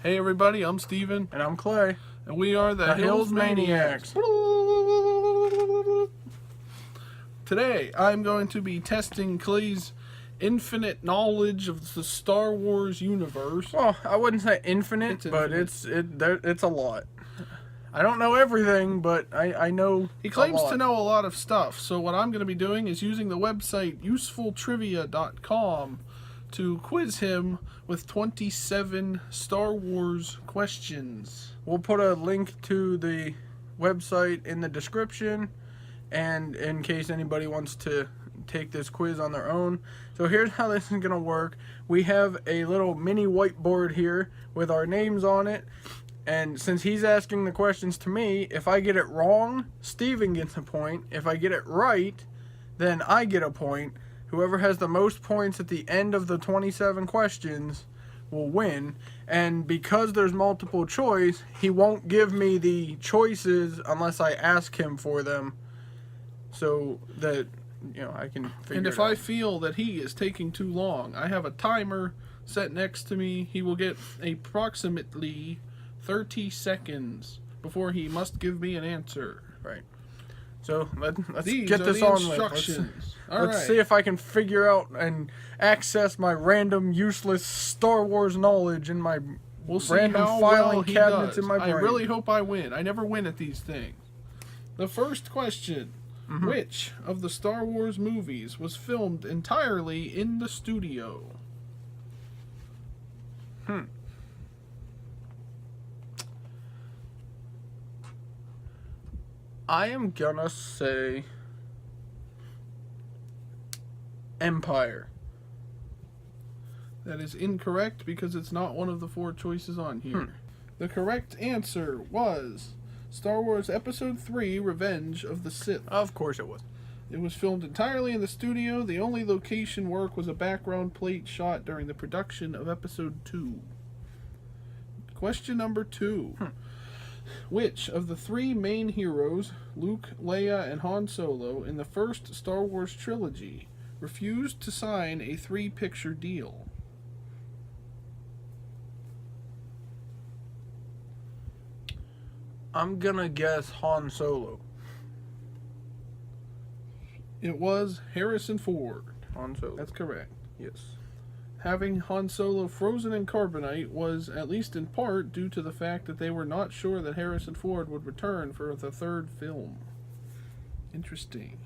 Hey everybody, I'm Steven. And I'm Clay. And we are the Hills Maniacs. Today, I'm going to be testing Clay's infinite knowledge of the Star Wars universe. Well, I wouldn't say infinite, but it's a lot. I don't know everything, but I know He claims to know a lot of stuff, so what I'm going to be doing is using the website usefultrivia.com to quiz him with 27 Star Wars questions. We'll put a link to the website in the description, and in case anybody wants to take this quiz on their own. So here's how this is going to work. We have a little mini whiteboard here with our names on it. And since he's asking the questions to me, if I get it wrong, Steven gets a point. If I get it right, then I get a point. Whoever has the most points at the end of the 27 questions will win. And because there's multiple choice, he won't give me the choices unless I ask him for them, so that, you know, I can figure it out. And if I feel that he is taking too long, I have a timer set next to me. He will get approximately 30 seconds before he must give me an answer. Right. So let's These get are this the on instructions. with. All Let's right. see if I can figure out and access my random useless Star Wars knowledge in my We'll see random how filing well he cabinets does. in my brain. I really hope I win. I never win at these things. The first question. Which of the Star Wars movies was filmed entirely in the studio? I am gonna say Empire. That is incorrect because it's not one of the four choices on here. The correct answer was Star Wars Episode 3, Revenge of the Sith. Of course it was. It was filmed entirely in the studio. The only location work was a background plate shot during the production of Episode 2. Question number 2. Which of the three main heroes, Luke, Leia, and Han Solo, in the first Star Wars trilogy, refused to sign a 3-picture deal? I'm gonna guess Han Solo. It was Harrison Ford. Han Solo. That's correct. Yes. Having Han Solo frozen in carbonite was, at least in part, due to the fact that they were not sure that Harrison Ford would return for the third film. Interesting.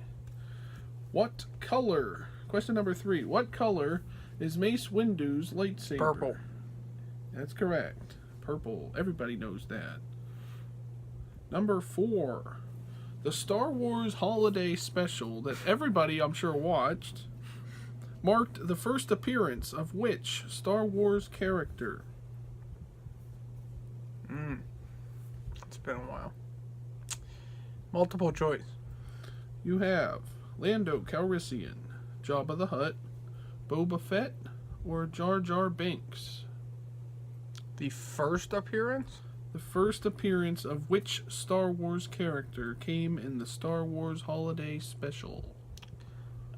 What color? Question number 3. What color is Mace Windu's lightsaber? Purple. That's correct. Purple. Everybody knows that. Number 4. The Star Wars Holiday Special that everybody, I'm sure, watched marked the first appearance of which Star Wars character? It's been a while. Multiple choice. You have Lando Calrissian, Jabba the Hutt, Boba Fett, or Jar Jar Binks. The first appearance? The first appearance of which Star Wars character came in the Star Wars Holiday Special?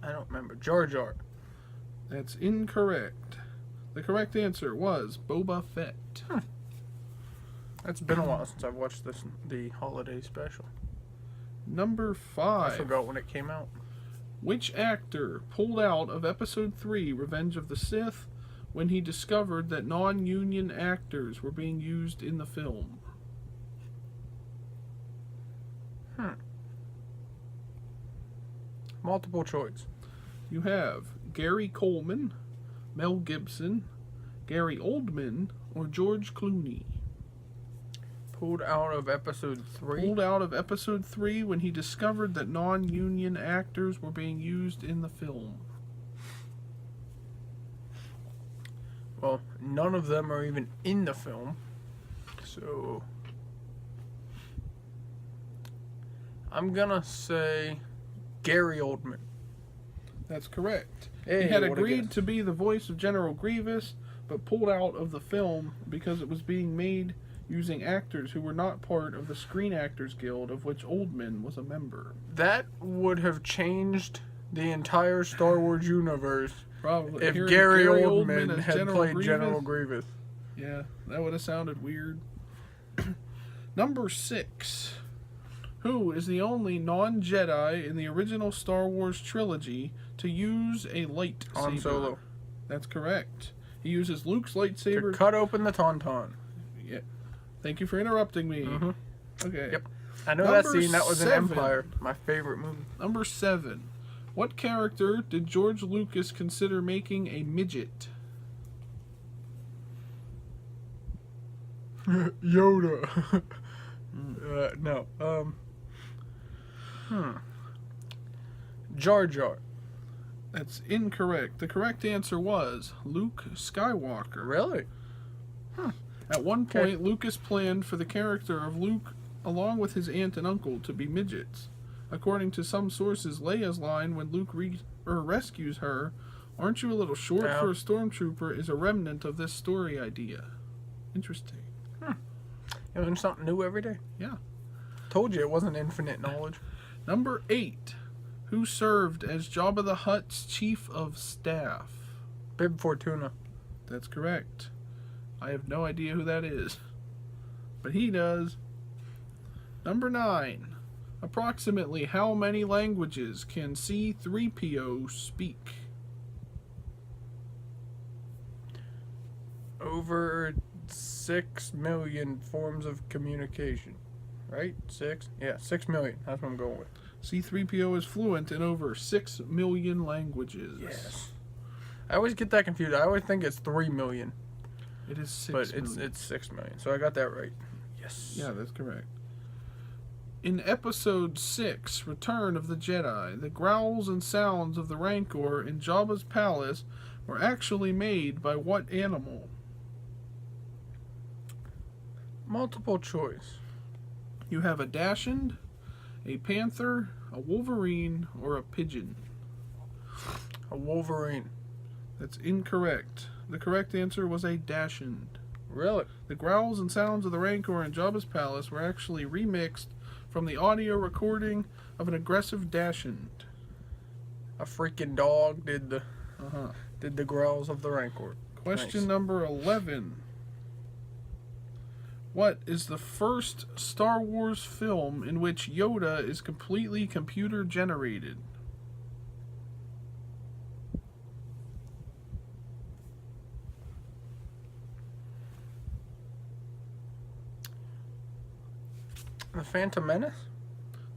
I don't remember. Jar Jar. That's incorrect. The correct answer was Boba Fett. It's been a while since I've watched the holiday special. Number I 5. forgot when it came out. Which actor pulled out of Episode 3, Revenge of the Sith, when he discovered that non-union actors were being used in the film? Multiple choice. You have Gary Coleman, Mel Gibson, Gary Oldman, or George Clooney. Pulled out of Episode 3. Pulled out of Episode 3 when he discovered that non-union actors were being used in the film. Well, none of them are even in the film. So I'm gonna say Gary Oldman. That's correct. Hey, He had what a agreed guess. to be the voice of General Grievous, but pulled out of the film because it was being made using actors who were not part of the Screen Actors Guild, of which Oldman was a member. That would have changed the entire Star Wars universe Probably. if Hearing Gary Oldman as had General played Grievous, General Grievous. Yeah, that would have sounded weird. Number 6. Who is the only non-Jedi in the original Star Wars trilogy to use a lightsaber? Han Solo. That's correct. He uses Luke's To lightsaber. cut open the tauntaun. Yeah. Thank you for interrupting me. Mm-hmm. Okay. Yep. I know that Number scene. That was 7. an Empire. My favorite movie. Number 7. What character did George Lucas consider making a midget? Yoda. No. Jar Jar. That's incorrect. The correct answer was Luke Skywalker. Really? At one Okay. point, Lucas planned for the character of Luke, along with his aunt and uncle, to be midgets. According to some sources, Leia's line when Luke rescues her, "Aren't you a little short Yeah. for a stormtrooper?" is a remnant of this story idea. Interesting. You learn something new every day. Yeah. Told you it wasn't infinite knowledge. Number 8. Who served as Jabba the Hutt's chief of staff? Bib Fortuna. That's correct. I have no idea who that is, but he does. Number 9. Approximately how many languages can C-3PO speak? Over 6 million forms of communication. Right? 6? Yeah, 6 million. That's what I'm going with. C-3PO is fluent in over 6 million languages. I always get that confused. I always think it's 3 million. It is 6 But million. it's 6 million. So I got that right. Yes. Yeah, that's correct. In Episode 6, Return of the Jedi, the growls and sounds of the Rancor in Jabba's palace were actually made by what animal? Multiple choice. You have a Dachshund, a Panther, a Wolverine, or a Pigeon. A Wolverine. That's incorrect. The correct answer was a Dachshund. Really? The growls and sounds of the Rancor in Jabba's palace were actually remixed from the audio recording of an aggressive Dachshund. A freaking dog did the Uh-huh. growls of the Rancor. Question Nice. number 11. What is the first Star Wars film in which Yoda is completely computer generated? The Phantom Menace?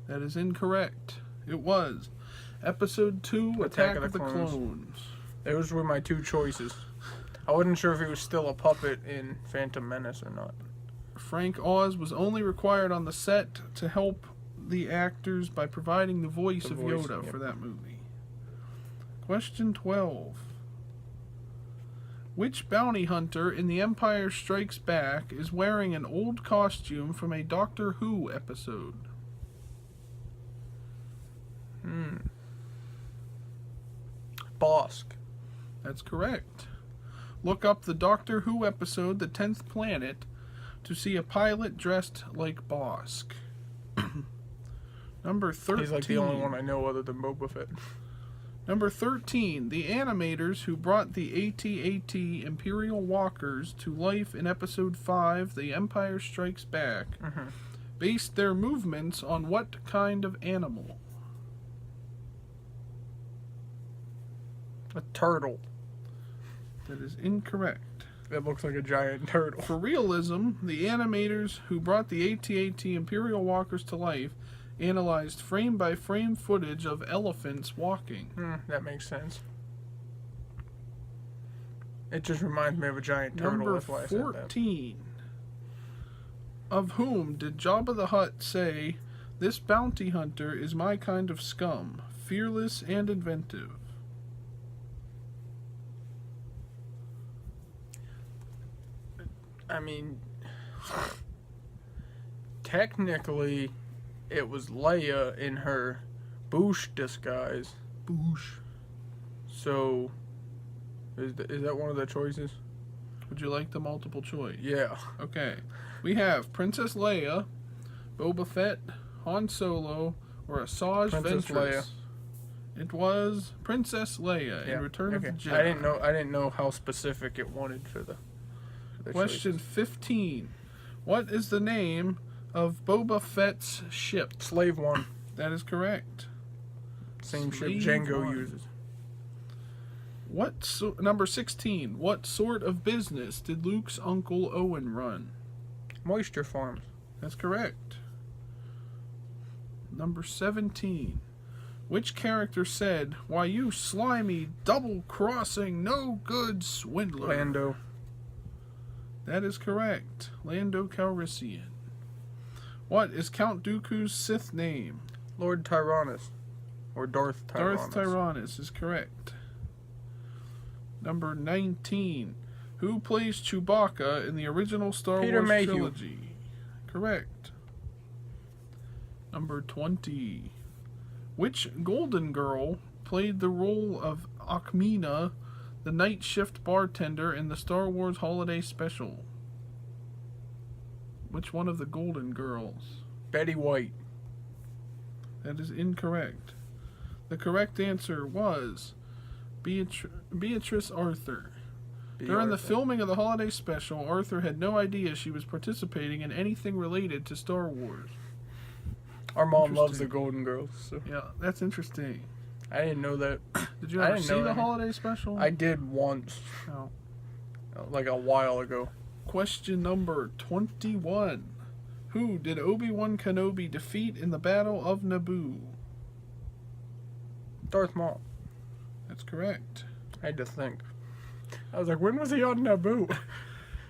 That is incorrect. It was Episode 2, Attack of the Clones. Those were my two choices. I wasn't sure if he was still a puppet in Phantom Menace or not. Frank Oz was only required on the set to help the actors by providing the voice The of voice, Yoda yep. for that movie. Question 12. Which bounty hunter in The Empire Strikes Back is wearing an old costume from a Doctor Who episode? Bosk. That's correct. Look up the Doctor Who episode, The 10th Planet, to see a pilot dressed like Bosk. Number 13. He's like the only one I know other than Boba Fett. Number 13. The animators who brought the AT-AT Imperial Walkers to life in Episode 5, The Empire Strikes Back, based their movements on what kind of animal? A turtle. That is incorrect. That looks like a giant turtle. For realism, the animators who brought the AT-AT Imperial Walkers to life analyzed frame-by-frame footage of elephants walking. That makes sense. It just reminds me of a giant turtle. Number That's why I said that. 14. Of whom did Jabba the Hutt say, "This bounty hunter is my kind of scum, fearless and inventive"? I mean, technically, it was Leia in her Boosh disguise. Boosh. So, is that one of the choices? Would you like the multiple choice? Yeah. Okay. We have Princess Leia, Boba Fett, Han Solo, or Asajj Princess Ventress. Leia. It was Princess Leia in Return of the Jedi. I didn't know how specific it wanted for the the Question choices. 15. What is the name of Boba Fett's ship? Slave One. That is correct. Same Slave ship Django One. uses. Number 16. What sort of business did Luke's uncle Owen run? Moisture farms. That's correct. Number 17. Which character said, "Why, you slimy, double-crossing, no-good swindler"? Lando. That is correct. Lando Calrissian. What is Count Dooku's Sith name? Lord Tyrannus. Or Darth Tyrannus. Darth Tyrannus is correct. Number 19. Who plays Chewbacca in the original Star Peter Wars Mayhew. trilogy? Correct. Number 20. Which Golden Girl played the role of Ackmena, the night shift bartender in the Star Wars Holiday Special? Which one of the Golden Girls? Betty White. That is incorrect. The correct answer was Beatrice Arthur. During the filming of the holiday special, Arthur had no idea she was participating in anything related to Star Wars. Our mom loves Interesting. the Golden Girls. So Yeah, that's interesting. I didn't know that. Did you I ever didn't see know the that. holiday special? I did once. No. Like a while ago. Question number 21. Who did Obi-Wan Kenobi defeat in the Battle of Naboo? Darth Maul. That's correct. I had to think. I was like, when was he on Naboo?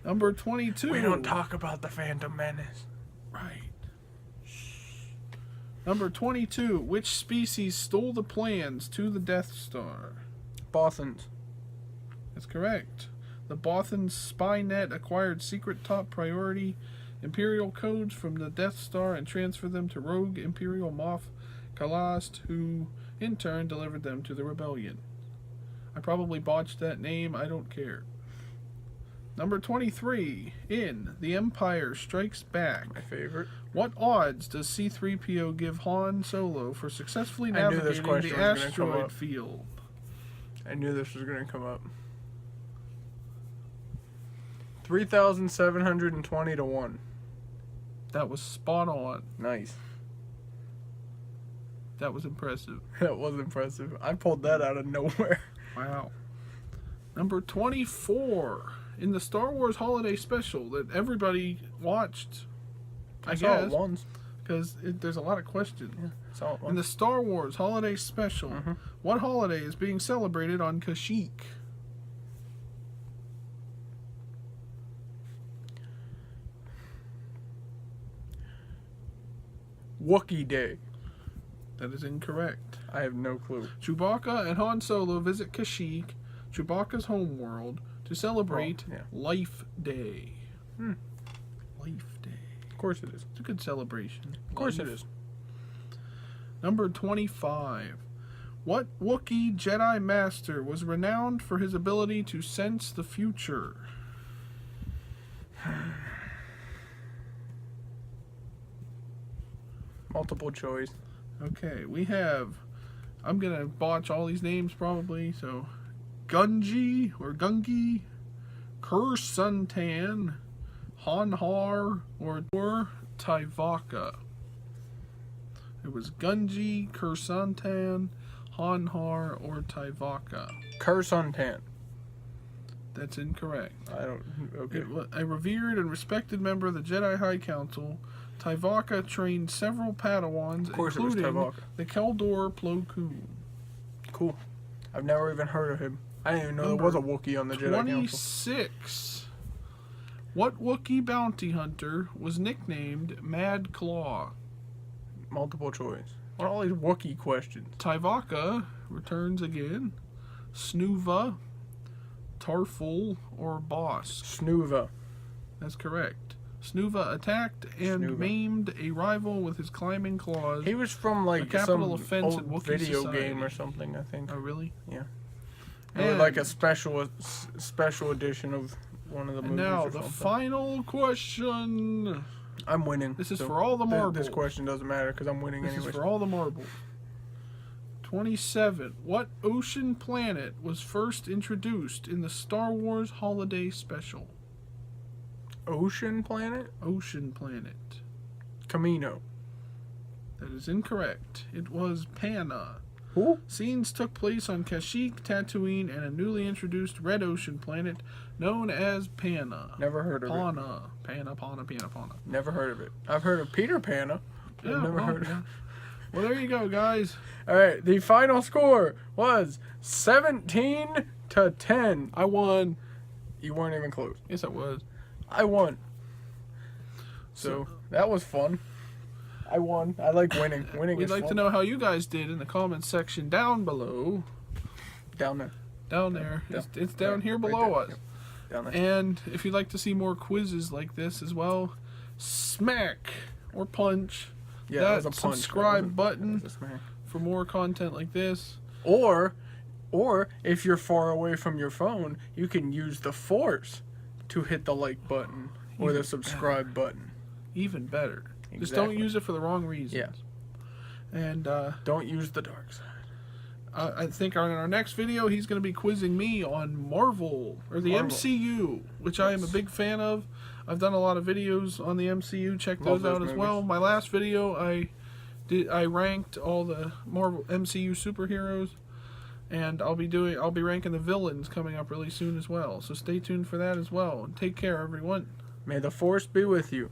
Number 22. We don't talk about the Phantom Menace. Right. Number 22. Which species stole the plans to the Death Star? Bothans. That's correct. The Bothan Spynet acquired secret top priority Imperial codes from the Death Star and transferred them to rogue Imperial Moff Kalast, who in turn delivered them to the Rebellion. I probably botched that name, I don't care. Number 23. In The Empire Strikes Back, My favorite. what odds does C-3PO give Han Solo for successfully I knew this navigating question the was gonna come asteroid up. field? I knew this was going to come up. 3,720 to 1. That was spot on. Nice. That was impressive. That was impressive. I pulled that out of nowhere. Wow. Number 24. In the Star Wars Holiday Special that everybody watched, I saw it guess, once. because there's a lot of questions. Saw it In the once. Star Wars Holiday Special, what holiday is being celebrated on Kashyyyk? Wookiee Day. That is incorrect. I have no clue. Chewbacca and Han Solo visit Kashyyyk, Chewbacca's homeworld, to celebrate Oh, yeah. Life Day. Hmm. Life Day. Of course it is. It's a good celebration. Of course it is. Number 25. What Wookiee Jedi Master was renowned for his ability to sense the future? Multiple choice. Okay, we have... I'm going to botch all these names probably, so... Gungi, or Gungi, Kursuntan, Hanhar, or Tivaka. It was Gungi, Kursuntan, Hanhar, or Tivaka. Kursuntan. That's incorrect. I don't. Okay. A revered and respected member of the Jedi High Council, Tivaka trained several Padawans, Of course it was including Tivaka. the Keldor Plo Koon. Cool. I've never even heard of him. I didn't even know there was a Wookiee on the Jedi Council. 26. What Wookiee bounty hunter was nicknamed Mad Claw? Multiple choice. What are all these Wookiee questions? Tivaka returns again. Snuva, Tarful, or Boss? Snuva. That's correct. Snuva attacked and Snuva. maimed a rival with his climbing claws. He was from like capital some offense in old Wookiee video society. game or something, I think. Oh, really? Yeah. It was like a And- special edition of one of the And movies now or the something. final question. I'm winning. This is so for all the marbles. This question doesn't matter because I'm winning This anyway. is for all the marbles. 27. What ocean planet was first introduced in the Star Wars Holiday Special? Ocean Planet? Ocean Planet. Camino. That is incorrect. It was Pana. Who? Scenes took place on Kashyyyk, Tatooine, and a newly introduced red ocean planet known as Pana. Never heard of it. Pana. Never heard of it. I've heard of Peter Pana. I've never heard of it. Well, there you go, guys. All right, the final score was 17-10. I won. You weren't even close. Yes, I was. I won. So that was fun. I won. I like winning. Winning We'd is like fun. to know how you guys did in the comments section down below. Down there. Down there. It's down Right, here right below there. us. Yep. Down there. And if you'd like to see more quizzes like this as well, smack or punch Yeah, that that was a punch. subscribe button That was a smack. for more content like this. Or if you're far away from your phone, you can use the Force to hit the like button or the subscribe button. Even better. Just don't Exactly. use it for the wrong reasons. Yeah. And Don't use the dark side. I think on our next video, he's going to be quizzing me on Marvel, or the Marvel. MCU, which I am a big fan of. I've done a lot of videos on the MCU. Check Love those out those as well. movies. My last video, I ranked all the Marvel MCU superheroes, and I'll be ranking the villains coming up really soon as well. So stay tuned for that as well. And take care, everyone. May the Force be with you.